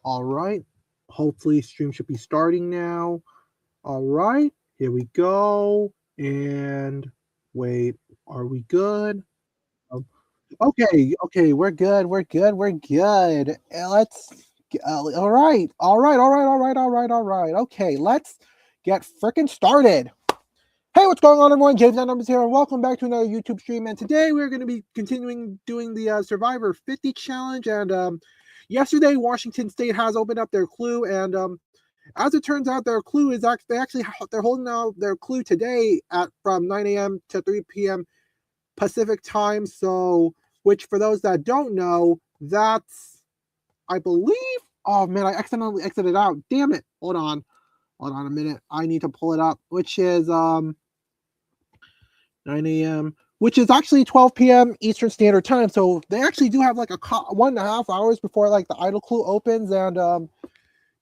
All right. Hopefully, stream should be starting now. All right. Here we go. And wait, are we good? Um, Okay. We're good. Let's. All right. Okay, let's get freaking started. Hey, what's going on, everyone? James Numbers here, and welcome back to another YouTube stream. And today we're going to be continuing doing the Survivor 50 challenge. And yesterday, Washington State has opened up their clue, and as it turns out, their clue is they're holding out their clue today at from 9 a.m. to 3 p.m. Pacific time. So, which for those that don't know, that's I believe. Oh man, I accidentally exited out. Damn it! Hold on a minute. I need to pull it up. Which is 9 a.m., which is actually 12 p.m. Eastern Standard Time. So they actually do have like a 1.5 hours before like the idle clue opens. And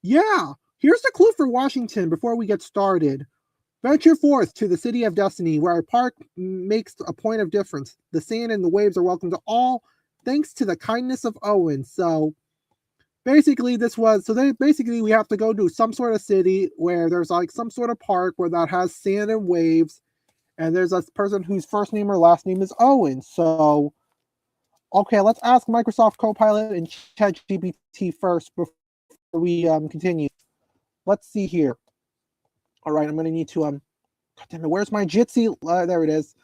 yeah, here's the clue for Washington before we get started. Venture forth to the city of destiny, where our park makes a point of difference. The sand and the waves are welcome to all, thanks to the kindness of Owen. So basically we have to go to some sort of city where there's like some sort of park where that has sand and waves, and there's a person whose first name or last name is Owen. So, okay, let's ask Microsoft Copilot and ChatGPT first before we continue. Let's see here. All right, I'm gonna need to God damn it, where's my Jitsi? There it is.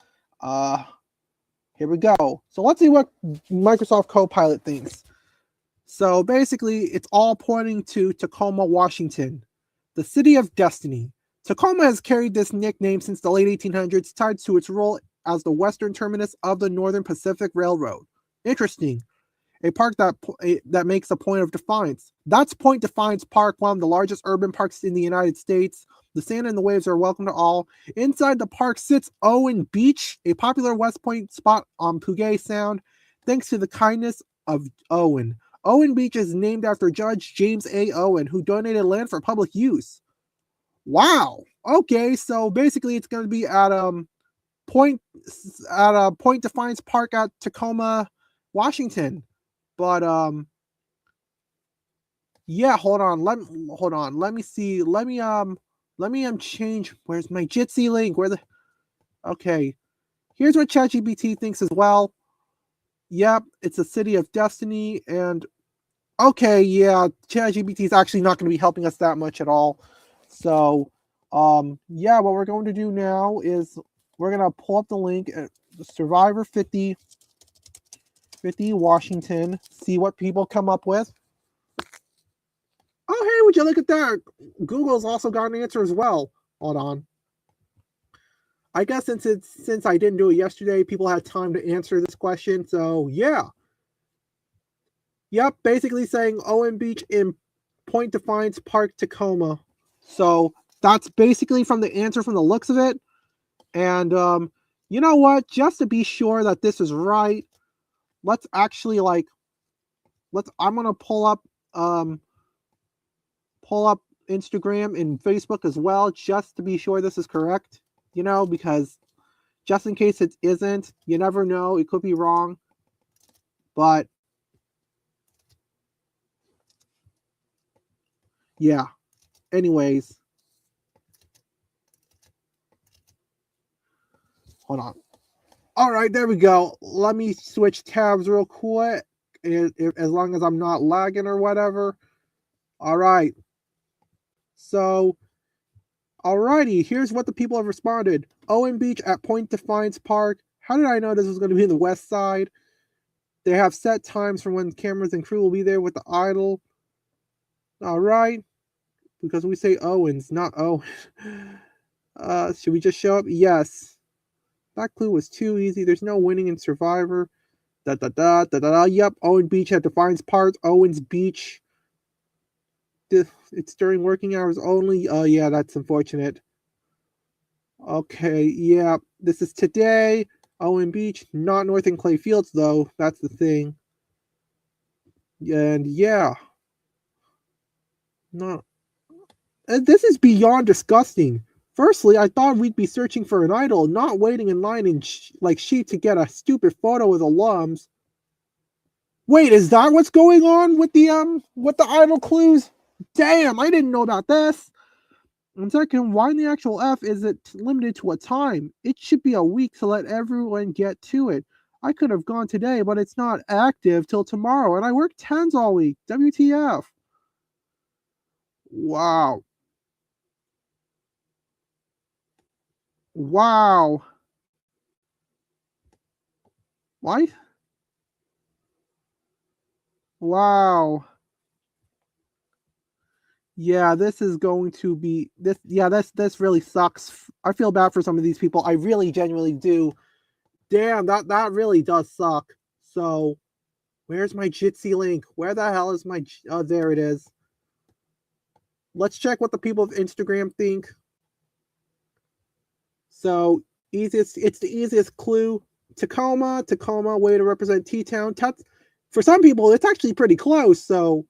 Here we go. So let's see what Microsoft Copilot thinks. So basically, it's all pointing to Tacoma, Washington, the city of destiny. Tacoma has carried this nickname since the late 1800s, tied to its role as the western terminus of the Northern Pacific Railroad. Interesting. A park that makes a point of defiance. That's Point Defiance Park, one of the largest urban parks in the United States. The sand and the waves are welcome to all. Inside the park sits Owen Beach, a popular West Point spot on Puget Sound, thanks to the kindness of Owen. Owen Beach is named after Judge James A. Owen, who donated land for public use. Wow. Okay, so basically it's going to be at Point Defiance Park at Tacoma, Washington. But yeah, hold on. Let me see. Let me change. Where's my Jitsi link? Okay. Here's what ChatGPT thinks as well. Yep, it's a city of destiny. And okay, yeah, ChatGPT is actually not going to be helping us that much at all. So yeah, what we're going to do now is we're going to pull up the link at Survivor 50 Washington, see what people come up with. Oh, hey, would you look at that? Google's also got an answer as well. Hold on. I guess since I didn't do it yesterday, people had time to answer this question. So yeah. Yep, basically saying Owen Beach in Point Defiance Park, Tacoma. So that's basically from the answer from the looks of it. And you know what? Just to be sure that this is right, let's actually I'm gonna pull up Instagram and Facebook as well, just to be sure this is correct. You know, because just in case it isn't, you never know, it could be wrong. But yeah. Anyways. Hold on. All right, there we go. Let me switch tabs real quick, as long as I'm not lagging or whatever. All right. So, alrighty, here's what the people have responded. Owen Beach at Point Defiance Park. How did I know this was going to be in the west side? They have set times for when cameras and crew will be there with the idol. All right. Because we say Owens, not Owen. Should we just show up? Yes. That clue was too easy. There's no winning in Survivor. Yep, Owen Beach at Defiance Park. Owens Beach. It's during working hours only. Oh, yeah, that's unfortunate. Okay, yeah. This is today. Owen Beach. Not North and Clay Fields, though. That's the thing. And yeah. No. This is beyond disgusting. Firstly, I thought we'd be searching for an idol, not waiting in line like sheep to get a stupid photo with alums. Wait, is that what's going on with the idle clues? Damn, I didn't know about this. And second, why in the actual F is it limited to a time? It should be a week to let everyone get to it. I could have gone today, but it's not active till tomorrow, and I work 10s all week. WTF. Wow. Wow. Why? Wow. Yeah, this is going to be this. Yeah, this really sucks. I feel bad for some of these people. I really genuinely do. Damn, that really does suck. So, where's my Jitsi link? Where the hell is my? Oh, there it is. Let's check what the people of Instagram think. So, it's the easiest clue. Tacoma, way to represent T-Town. For some people, it's actually pretty close. So,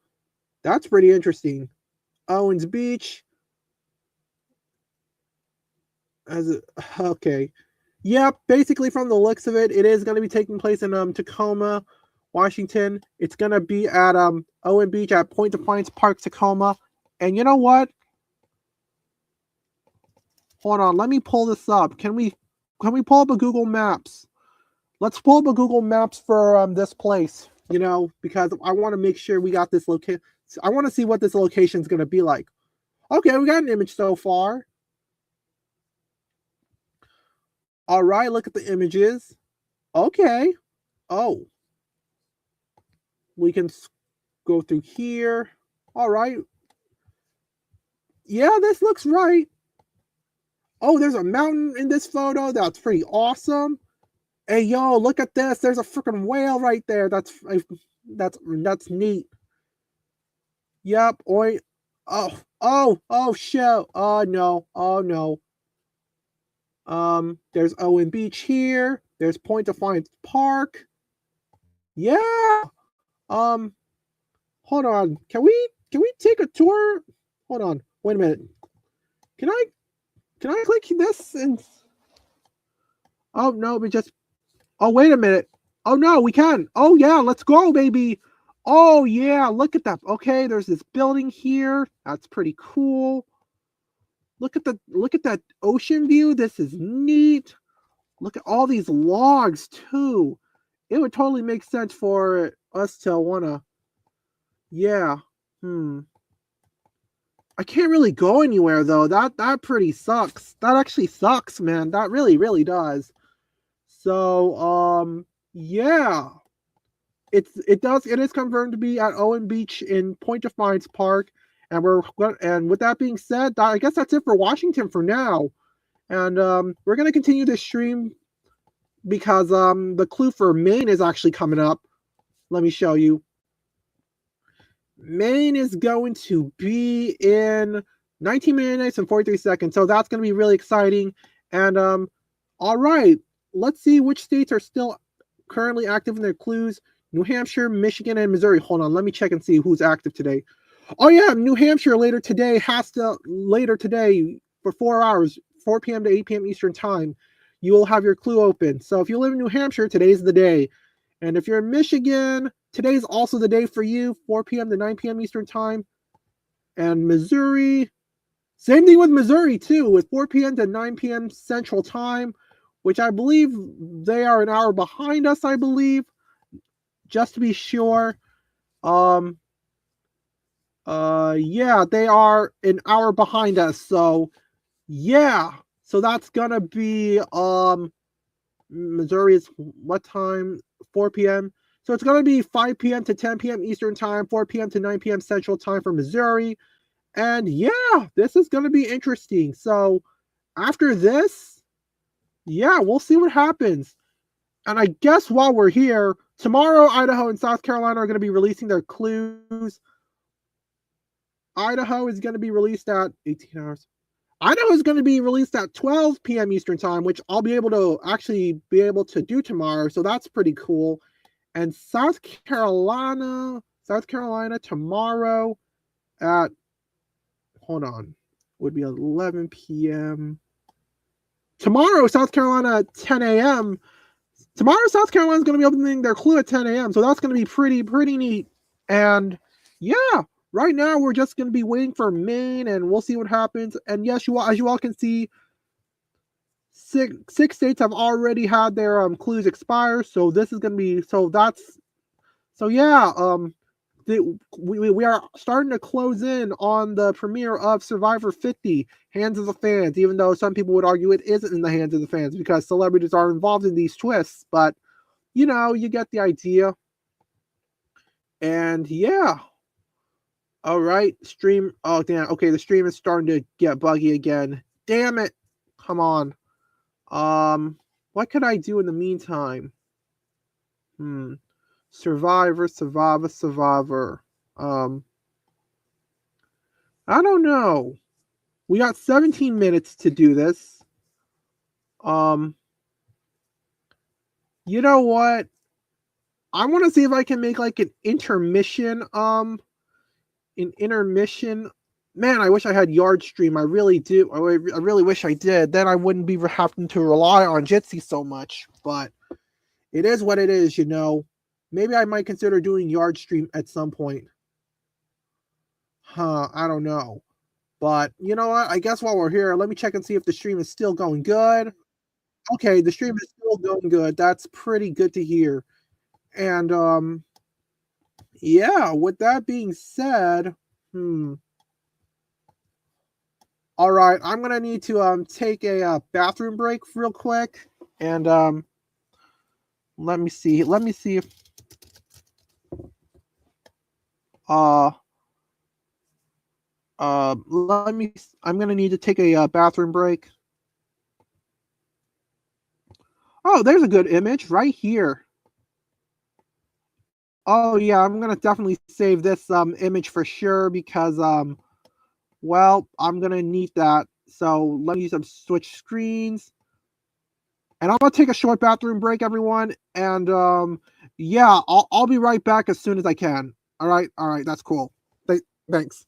that's pretty interesting. Owens Beach. Okay. Yep, basically from the looks of it, it is going to be taking place in Tacoma, Washington. It's going to be at Owen Beach at Point Defiance Park, Tacoma. And you know what? Hold on, let me pull this up. Can we pull up a Google Maps? Let's pull up a Google Maps for this place, you know, because I want to make sure we got this location. I want to see what this location is going to be like. Okay, we got an image so far. All right, look at the images. Okay. Oh. We can go through here. All right. Yeah, this looks right. Oh, there's a mountain in this photo. That's pretty awesome. Hey, yo, look at this. There's a freaking whale right there. That's neat. Yep. Oi. Oh, shit. Oh, no. Oh, no. There's Owen Beach here. There's Point Defiance Park. Yeah. Hold on. Can we take a tour? Hold on. Wait a minute. Can I click this and oh no, we just oh wait a minute. Oh no, we can. Oh yeah, let's go, baby. Oh yeah, look at that. Okay, there's this building here. That's pretty cool. Look at that ocean view. This is neat. Look at all these logs too. It would totally make sense for us to wanna. Yeah. I can't really go anywhere though. That pretty sucks. That actually sucks, man. That really does. So yeah. It is confirmed to be at Owen Beach in Point Defiance Park. And with that being said, I guess that's it for Washington for now. And we're gonna continue this stream because the clue for Maine is actually coming up. Let me show you. Maine is going to be in 19 minutes and 43 seconds. So that's going to be really exciting. And all right, let's see which states are still currently active in their clues. New Hampshire, Michigan, and Missouri. Hold on, let me check and see who's active today. Oh yeah, New Hampshire later today for 4 hours, 4 p.m. to 8 p.m. Eastern time, you will have your clue open. So if you live in New Hampshire, today's the day. And if you're in Michigan, today's also the day for you, 4 p.m. to 9 p.m. Eastern time. And Missouri, same thing with Missouri too, with 4 p.m. to 9 p.m. Central time, which I believe they are an hour behind us, I believe, just to be sure. Yeah, they are an hour behind us. So, yeah. So that's gonna be Missouri is what time? 4 p.m. So it's going to be 5 p.m. to 10 p.m. Eastern time, 4 p.m. to 9 p.m. Central time for Missouri. And yeah, this is going to be interesting. So after this, yeah, we'll see what happens. And I guess while we're here, tomorrow, Idaho and South Carolina are going to be releasing their clues. Idaho is going to be released at 18 hours. Idaho is going to be released at 12 p.m. Eastern time, which I'll be able to do tomorrow. So that's pretty cool. And South Carolina tomorrow at, hold on, would be 11 p.m. Tomorrow, South Carolina at 10 a.m. tomorrow South Carolina's going to be opening their clue at 10 a.m. So that's going to be pretty neat. And yeah, right now we're just going to be waiting for Maine, and we'll see what happens. And yes, as you all can see, six states have already had their clues expire. So this is going to be yeah. We are starting to close in on the premiere of Survivor 50, Hands of the Fans, even though some people would argue it isn't in the hands of the fans because celebrities are involved in these twists. But you get the idea. And yeah. All right. Stream. Oh, damn. Okay, the stream is starting to get buggy again. Damn it. Come on. What could I do in the meantime? Survivor. I don't know. We got 17 minutes to do this. You know what? I want to see if I can make like an intermission. Man, I wish I had Yard Stream. I really do. I really wish I did. Then I wouldn't be having to rely on Jitsi so much. But it is what it is, Maybe I might consider doing Yard Stream at some point. I don't know. But you know what? I guess while we're here, let me check and see if the stream is still going good. Okay, the stream is still going good. That's pretty good to hear. And yeah, with that being said, all right, I'm gonna need to take a bathroom break real quick, and let me see if I'm gonna need to take a bathroom break. Oh, there's a good image right here. Oh yeah, I'm gonna definitely save this image for sure because well, I'm gonna need that. So let me switch screens. And I'm gonna take a short bathroom break, everyone. And yeah, I'll be right back as soon as I can. All right, that's cool. Thanks.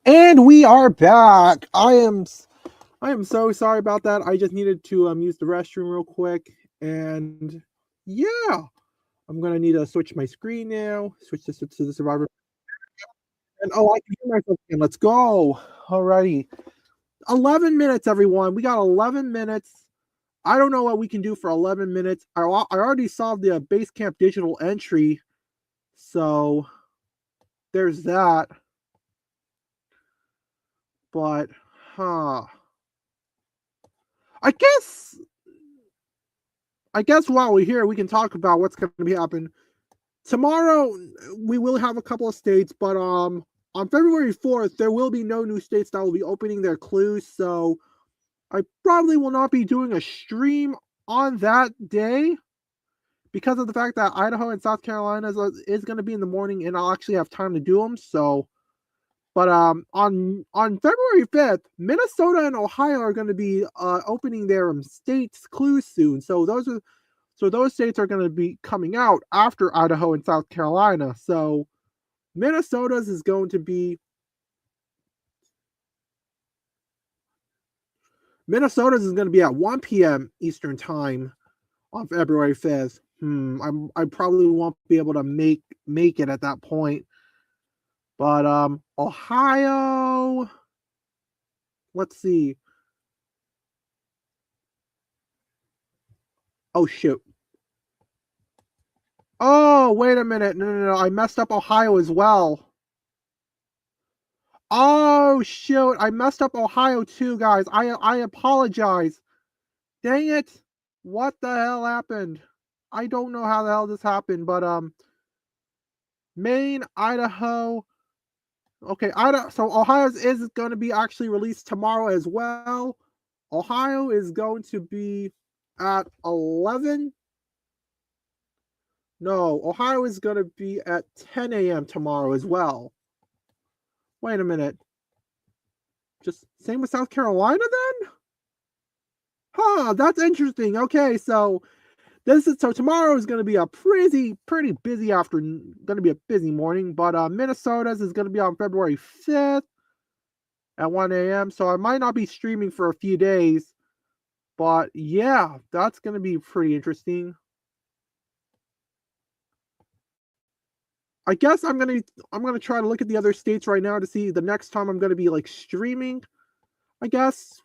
And we are back. I am so sorry about that. I just needed to use the restroom real quick, and yeah, I'm gonna need to switch my screen now. Switch this to the Survivor. And oh, I can hear myself again. Let's go. Alrighty, 11 minutes, everyone. We got 11 minutes. I don't know what we can do for 11 minutes. I already solved the base camp digital entry, so there's that. But I guess while we're here, we can talk about what's going to be happening tomorrow. We will have a couple of states, but on February 4th, there will be no new states that will be opening their clues. So I probably will not be doing a stream on that day because of the fact that Idaho and South Carolina is going to be in the morning, and I'll actually have time to do them. So, but on February 5th, Minnesota and Ohio are going to be opening their states clues soon. So those states are going to be coming out after Idaho and South Carolina. So Minnesota's is going to be at 1 p.m. Eastern time on February 5th. I probably won't be able to make it at that point. But Ohio, let's see. Oh shoot. Oh, wait a minute. No. I messed up Ohio as well. Oh shoot. I messed up Ohio too, guys. I apologize. Dang it. What the hell happened? I don't know how the hell this happened, but Maine, Idaho. Okay, so Ohio's is going to be actually released tomorrow as well. Ohio is going to be at 11. No, Ohio is going to be at 10 a.m. tomorrow as well. Wait a minute. Just same with South Carolina then? Huh, that's interesting. Okay, so tomorrow is going to be a pretty busy afternoon, going to be a busy morning, but Minnesota's is going to be on February 5th at 1 a.m. So I might not be streaming for a few days, but yeah, that's going to be pretty interesting. I guess I'm gonna try to look at the other states right now to see the next time I'm gonna be like streaming. I guess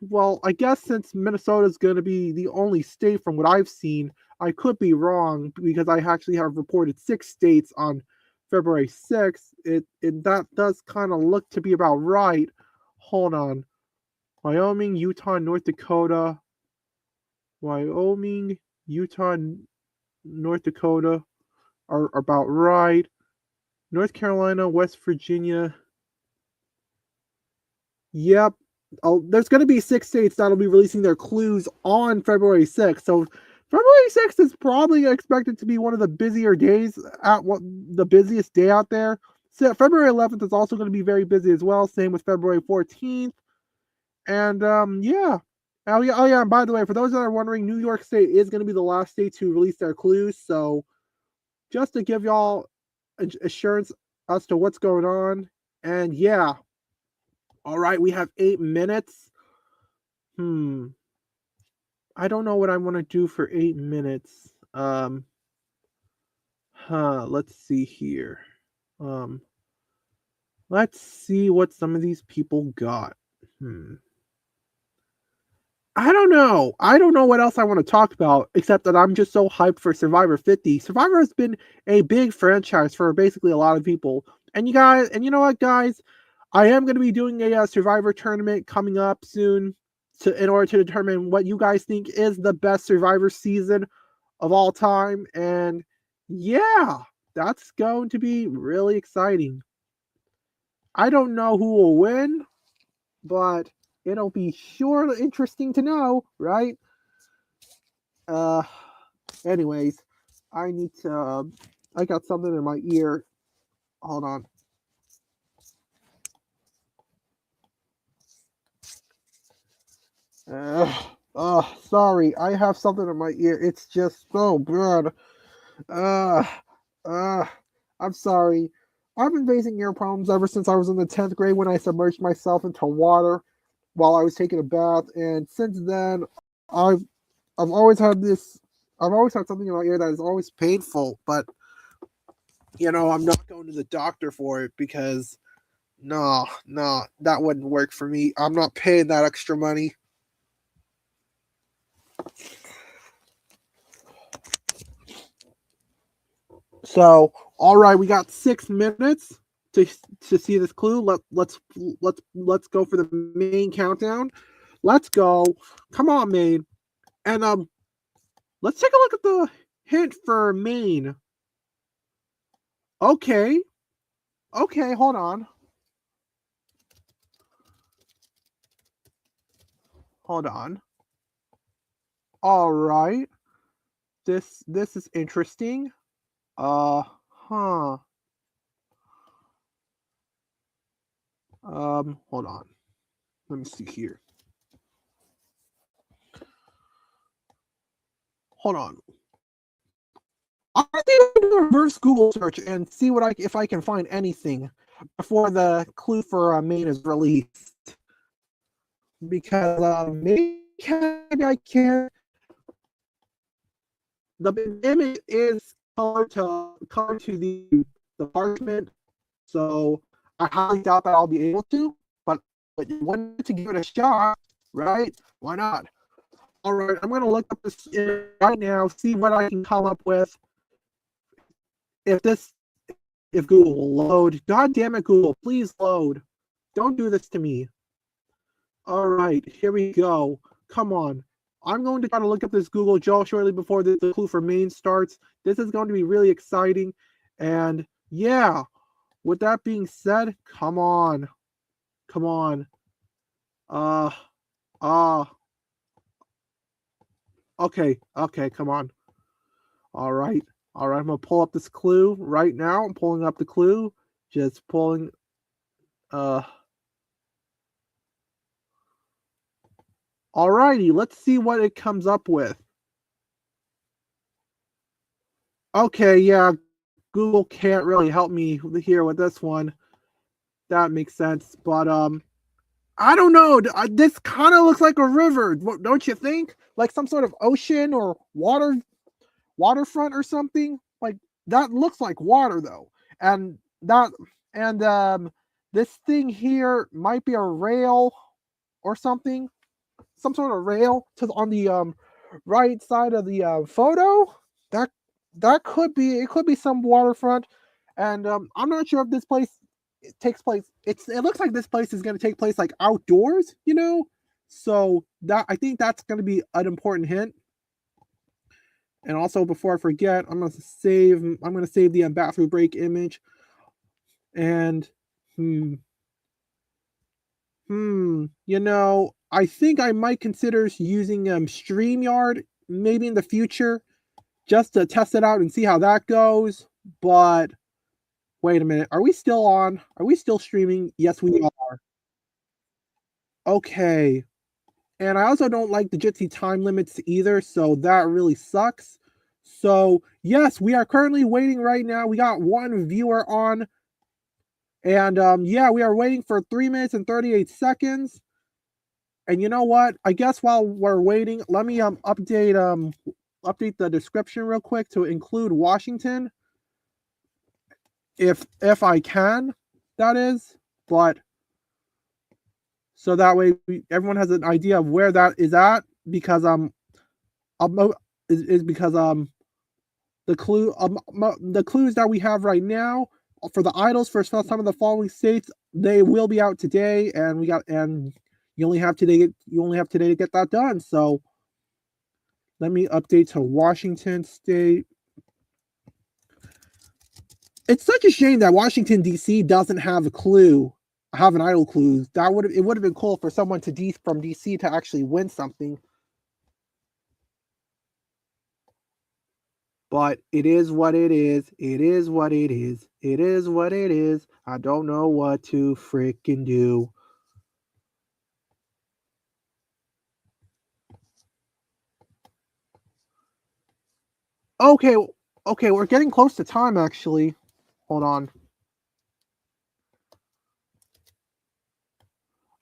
since Minnesota is gonna be the only state from what I've seen, I could be wrong because I actually have reported 6 states on February 6th. That does kind of look to be about right. Hold on. Wyoming, Utah, North Dakota. Wyoming, Utah, North Dakota are about right. North Carolina, West Virginia. Yep. There's going to be 6 states that'll be releasing their clues on February 6th. So February 6th is probably expected to be one of the busier days the busiest day out there. So February 11th is also going to be very busy as well. Same with February 14th. And yeah. Oh yeah. And by the way, for those that are wondering, New York State is going to be the last state to release their clues. So just to give y'all assurance as to what's going on. And yeah. All right, we have 8 minutes. I don't know what I want to do for 8 minutes. Let's see here. Let's see what some of these people got. I don't know. I don't know what else I want to talk about, except that I'm just so hyped for Survivor 50. Survivor has been a big franchise for basically a lot of people. And you know what, guys? I am going to be doing a Survivor tournament coming up soon in order to determine what you guys think is the best Survivor season of all time. And yeah, that's going to be really exciting. I don't know who will win, but it'll be sure interesting to know, right? Anyways, I got something in my ear. Hold on. Sorry, I have something in my ear. It's just so bad. I'm sorry. I've been facing ear problems ever since I was in the 10th grade when I submerged myself into water while I was taking a bath, and since then, I've I've always had this. I've always had something in my ear that is always painful, but I'm not going to the doctor for it because no, no, that wouldn't work for me. I'm not paying that extra money. So, all right, we got 6 minutes to see this clue. Let's go for the main countdown. Let's go. Come on, Maine. And let's take a look at the hint for Maine. Okay. Okay, hold on. Hold on. All right. This is interesting. Huh. Hold on. Let me see here. Hold on. I think I'm gonna reverse Google search and see if I can find anything before the clue for Maine is released. Because maybe I can. The image is colored to the parchment, so I highly doubt that I'll be able to. But wanted to give it a shot, right? Why not? All right, I'm gonna look up this right now, see what I can come up with. If Google will load. God damn it, Google, please load. Don't do this to me. All right, here we go. Come on. I'm going to try to look up this Google Joe shortly before the clue for Maine starts. This is going to be really exciting. And yeah, with that being said, come on. Come on. Okay, come on. All right. All right, I'm going to pull up this clue right now. I'm pulling up the clue. Just pulling Alrighty, let's see what it comes up with. Okay, yeah, Google can't really help me here with this one. That makes sense, but I don't know. This kind of looks like a river, don't you think? Like some sort of ocean or waterfront or something. Like that looks like water though, and that and this thing here might be a rail or something, some sort of rail on the right side of the photo. That that could be it. Could be some waterfront, and I'm not sure if this place takes place. It looks like this place is going to take place like outdoors, So that I think that's going to be an important hint. And also, before I forget, I'm going to save the bathroom break image. And I think I might consider using StreamYard maybe in the future just to test it out and see how that goes. But wait a minute, are we still on? Are we still streaming? Yes, we are. Okay. And I also don't like the Jitsi time limits either, so that really sucks. So, yes, we are currently waiting right now. We got one viewer on. And yeah, we are waiting for 3 minutes and 38 seconds. And you know what? I guess while we're waiting, let me update the description real quick to include Washington, if I can, that is. But so that way everyone has an idea of where that is at, because is because the clues that we have right now for the idols for some of the following states, they will be out today, and you only have today to get that done. So let me update to Washington State. It's such a shame that Washington D.C. doesn't have an idol clue. It would have been cool for someone from D.C. to actually win something. But it is what it is. It is what it is. It is what it is. I don't know what to freaking do. Okay, we're getting close to time actually. Hold on.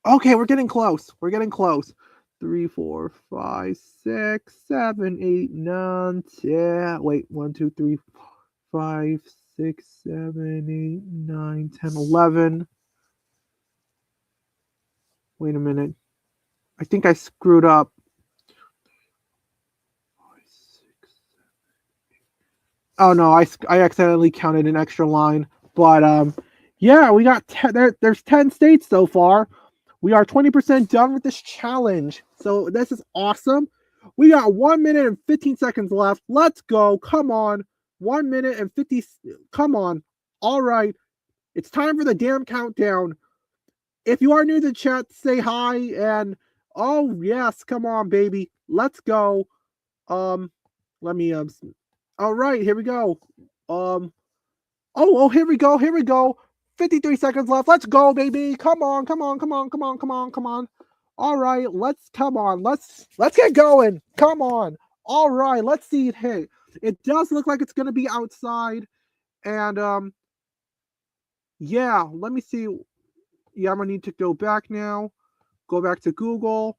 Okay, we're getting close. We're getting close. 3, 4, 5, 6, 7, 8, 9, 10. Wait, 1, 2, 3, 5, 6, 7, 8, 9, 10, 11. Wait a minute. I think I screwed up. 5, 6, 7, 8. Oh no, I accidentally counted an extra line. But yeah, we got there's 10 states so far. We are 20% done with this challenge. So this is awesome. We got 1 minute and 15 seconds left. Let's go. Come on. 1 minute and 50. Come on. All right. It's time for the damn countdown. If you are new to the chat, say hi. And oh, yes. Come on, baby. Let's go. Let me, all right. Here we go. Oh, here we go. Here we go. 53 seconds left. Let's go, baby. Come on, come on, come on, come on, come on, come on. All right, let's get going. Come on. All right, let's see it hit. It does look like it's gonna be outside. And yeah, let me see. Yeah, I'm gonna need to go back now. Go back to Google,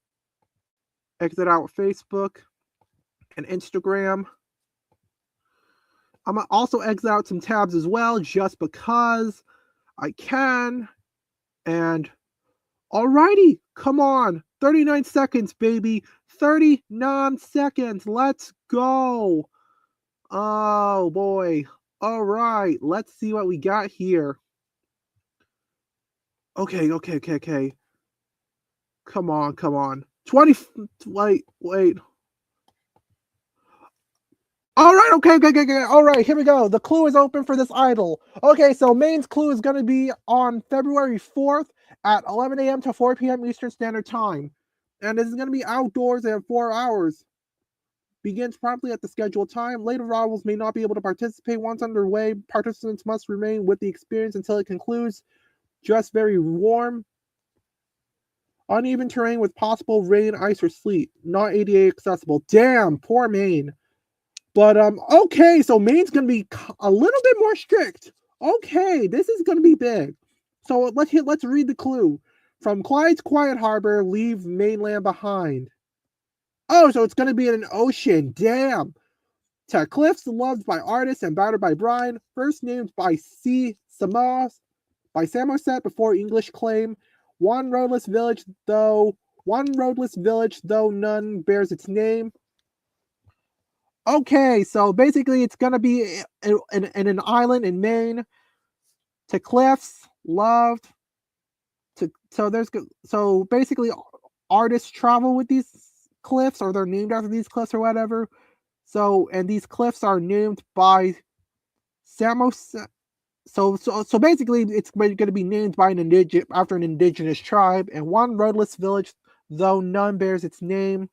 exit out Facebook and Instagram. I'm gonna also exit out some tabs as well, just because I can. And alrighty, come on. 39 seconds, baby. 39 seconds. Let's go. Oh boy. All right, let's see what we got here. Okay. Come on. 20. Wait. All right, okay. All right, here we go. The clue is open for this idol. Okay, so Maine's clue is going to be on February 4th at 11 a.m. to 4 p.m. Eastern Standard Time. And this is going to be outdoors and 4 hours. Begins promptly at the scheduled time. Later rivals may not be able to participate. Once underway, participants must remain with the experience until it concludes. Just very warm. Uneven terrain with possible rain, ice, or sleet. Not ADA accessible. Damn, poor Maine. But okay, so Maine's gonna be a little bit more strict. Okay, this is gonna be big. So let's read the clue. From Clyde's quiet harbor, leave mainland behind. Oh, so it's gonna be in an ocean. Damn. To cliffs loved by artists and battered by brine. First named by Samoset before English claim. One roadless village, though none bears its name. Okay, so basically it's gonna be in an island in Maine. To cliffs, loved. So basically artists travel with these cliffs, or they're named after these cliffs or whatever. So, and these cliffs are named by Samoset. So basically it's going to be named by after an indigenous tribe. And one roadless village, though none bears its name.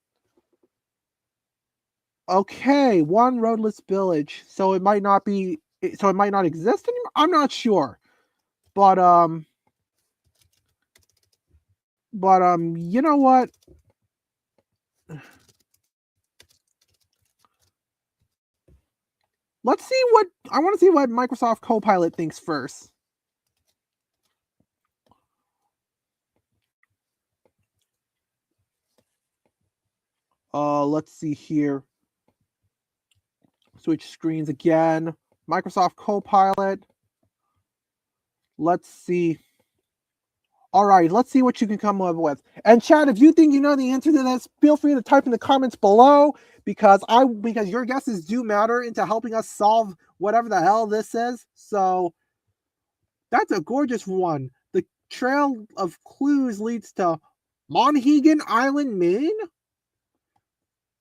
Okay, one roadless village. So it might not exist anymore. I'm not sure. But you know what? Let's see what I want to see what Microsoft Copilot thinks first. Let's see here. Switch screens again. Microsoft Copilot. Let's see. All right, let's see what you can come up with. And chat, if you think you know the answer to this, feel free to type in the comments below, because your guesses do matter into helping us solve whatever the hell this is. So that's a gorgeous one. The trail of clues leads to Monhegan Island, Maine.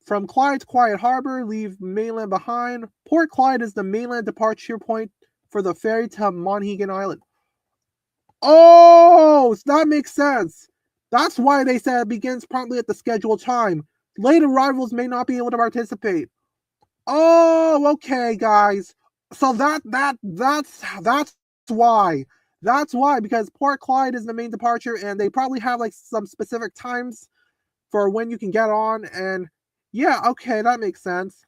From Clyde's quiet harbor, leave mainland behind. Port Clyde is the mainland departure point for the ferry to Monhegan Island. Oh, that makes sense. That's why they said it begins promptly at the scheduled time. Late arrivals may not be able to participate. Oh, okay, guys. So that's why. That's why, because Port Clyde is the main departure, and they probably have like some specific times for when you can get on. And yeah, okay, that makes sense.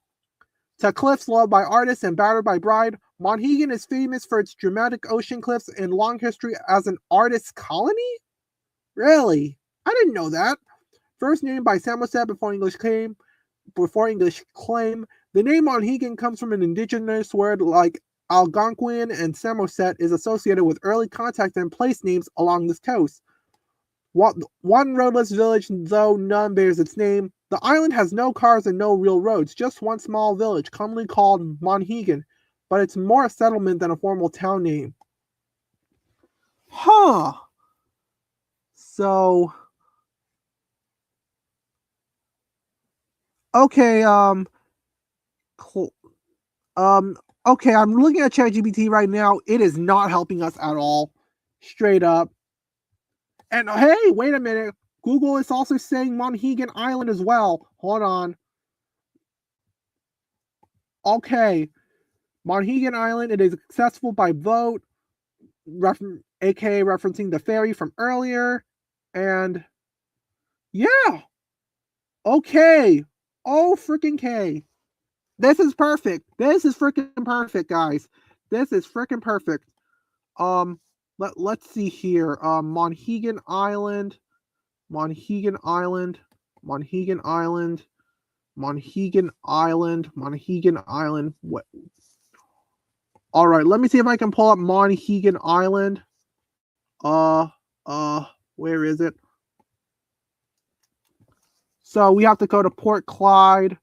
To cliffs loved by artists and battered by bride, Monhegan is famous for its dramatic ocean cliffs and long history as an artist colony? Really? I didn't know that. First named by Samoset before English claim. The name Monhegan comes from an indigenous word like Algonquin, and Samoset is associated with early contact and place names along this coast. One roadless village, though none bears its name. The island has no cars and no real roads, just one small village, commonly called Monhegan, but it's more a settlement than a formal town name. Huh. So, okay, okay, I'm looking at ChatGPT right now. It is not helping us at all. Straight up. And hey, wait a minute. Google is also saying Monhegan Island as well. Hold on. Okay. Monhegan Island, it is accessible by boat, aka referencing the ferry from earlier. And yeah. Okay. Oh, freaking K. This is perfect. This is freaking perfect, guys. This is freaking perfect. Let's see here. Monhegan Island. Monhegan Island. Monhegan Island. Monhegan Island. Monhegan Island. What? All right, let me see if I can pull up Monhegan Island. Where is it? So we have to go to Port Clyde.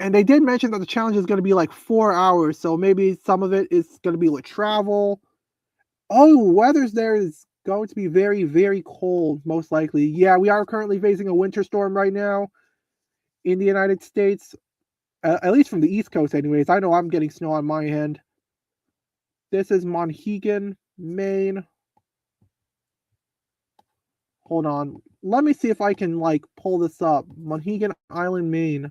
And they did mention that the challenge is going to be like 4 hours, so maybe some of it is going to be with travel. Oh, weather's there is going to be very, very cold, most likely. Yeah, we are currently facing a winter storm right now in the United States, at least from the East Coast anyways. I know I'm getting snow on my end. This is Monhegan, Maine. Hold on. Let me see if I can, like, pull this up. Monhegan Island, Maine.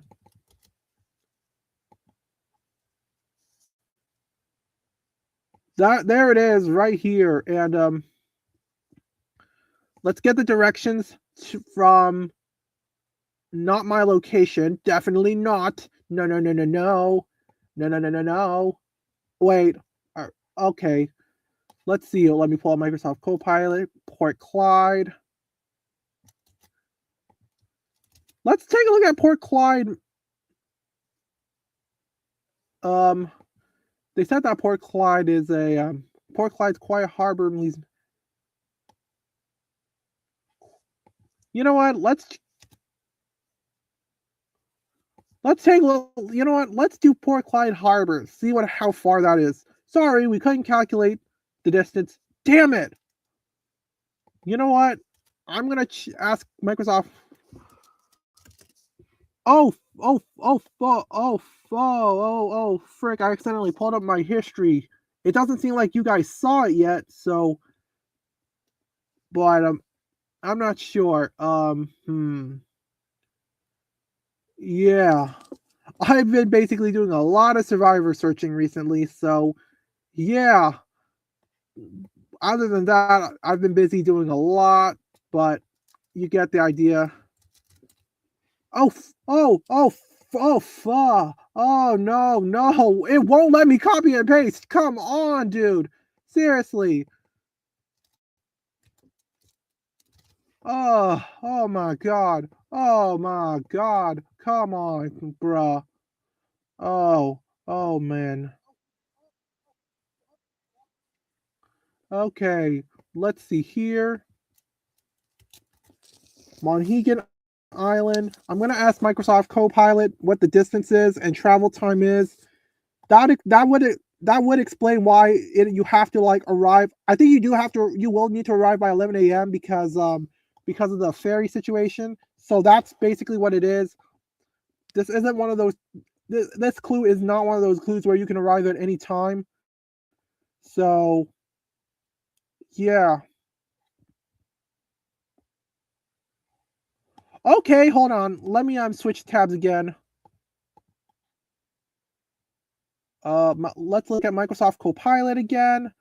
There it is, right here. And let's get the directions from not my location. Definitely not. No. Wait. Okay. Let's see. Let me pull up Microsoft Copilot. Port Clyde. Let's take a look at Port Clyde. They said that Port Clyde is a Port Clyde's quiet harbor. You know what? Let's take a look. You know what? Let's do Port Clyde Harbor. See how far that is. Sorry, we couldn't calculate the distance. Damn it! You know what? I'm gonna ask Microsoft. Oh, frick! I accidentally pulled up my history. It doesn't seem like you guys saw it yet, so. But I'm not sure. Yeah. I've been basically doing a lot of survivor searching recently, so yeah. Other than that, I've been busy doing a lot, but you get the idea. Oh no, it won't let me copy and paste. Come on, dude. Seriously. Oh my god. Oh my god. Come on, bruh. Oh man. Okay, let's see here. Monhegan Island. I'm gonna ask Microsoft Copilot what the distance is and travel time is. That would explain why you have to like arrive. I think you will need to arrive by 11 a.m. because of the ferry situation. So that's basically what it is. This isn't one of those. This clue is not one of those clues where you can arrive at any time. So yeah. Okay, hold on. Let me switch tabs again. Let's look at Microsoft Copilot again.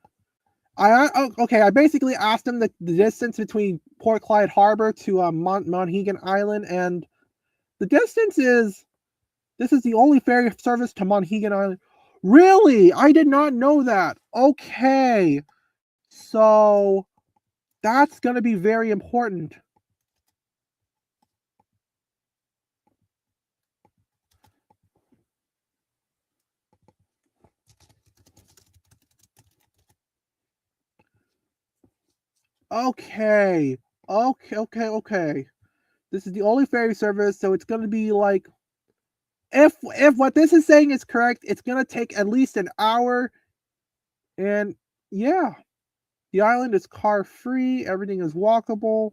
I basically asked him the distance between Port Clyde Harbor to Monhegan Island, and the distance is. This is the only ferry service to Monhegan Island. Really? I did not know that. Okay, so That's going to be very important. Okay. Okay. This is the only ferry service, so it's going to be like, if what this is saying is correct, it's going to take at least an hour. And yeah, the island is car free, everything is walkable.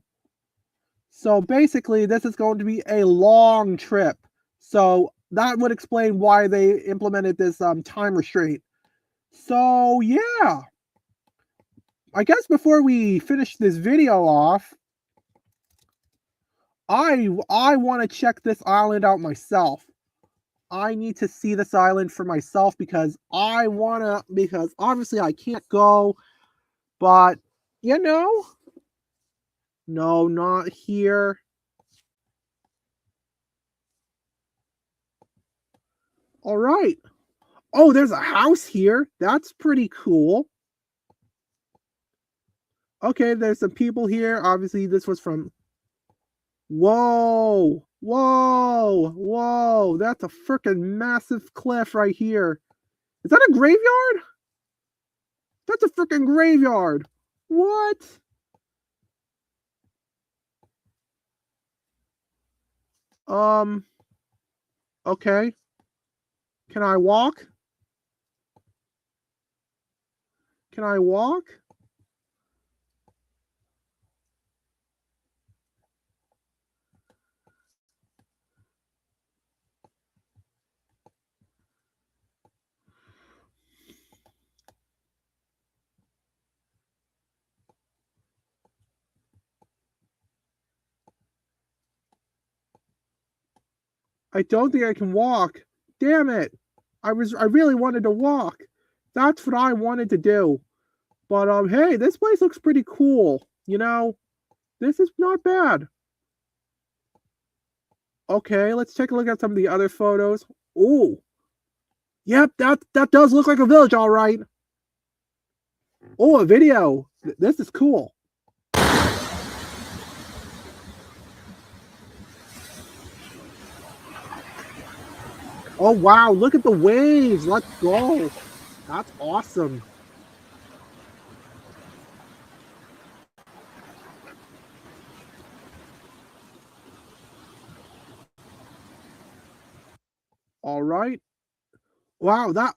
So basically, this is going to be a long trip. So that would explain why they implemented this time restraint. So yeah, I guess before we finish this video off, I want to check this island out myself. I need to see this island for myself because because obviously I can't go, but you know, no, not here. All right. Oh, there's a house here. That's pretty cool. Okay, there's some people here. Obviously, this was from. Whoa! Whoa! That's a freaking massive cliff right here. Is that a graveyard? That's a freaking graveyard. What? Okay. Can I walk? Can I walk? I don't think I can walk. Damn it. I really wanted to walk. That's what I wanted to do. But hey, this place looks pretty cool. You know, this is not bad. Okay, let's take a look at some of the other photos. Oh, yep, that does look like a village, all right. Oh, a video. This is cool. Oh wow, look at the waves. Let's go. That's awesome. All right. Wow, that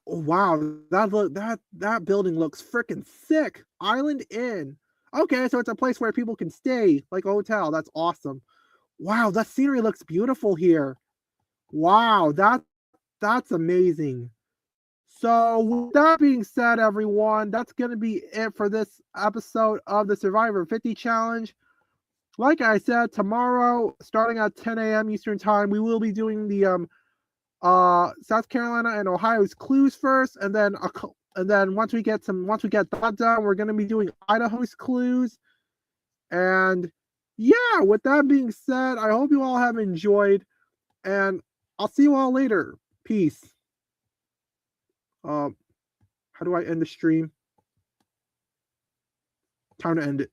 building looks freaking sick. Island Inn. Okay, so it's a place where people can stay, like a hotel. That's awesome. Wow, that scenery looks beautiful here. Wow, that's amazing. So, with that being said, everyone, that's going to be it for this episode of the Survivor 50 Challenge. Like I said, tomorrow, starting at 10 a.m. Eastern Time, we will be doing the South Carolina and Ohio's clues first, and then once we get that done, we're going to be doing Idaho's clues. And yeah, with that being said, I hope you all have enjoyed, and I'll see you all later. Peace. How do I end the stream? Time to end it.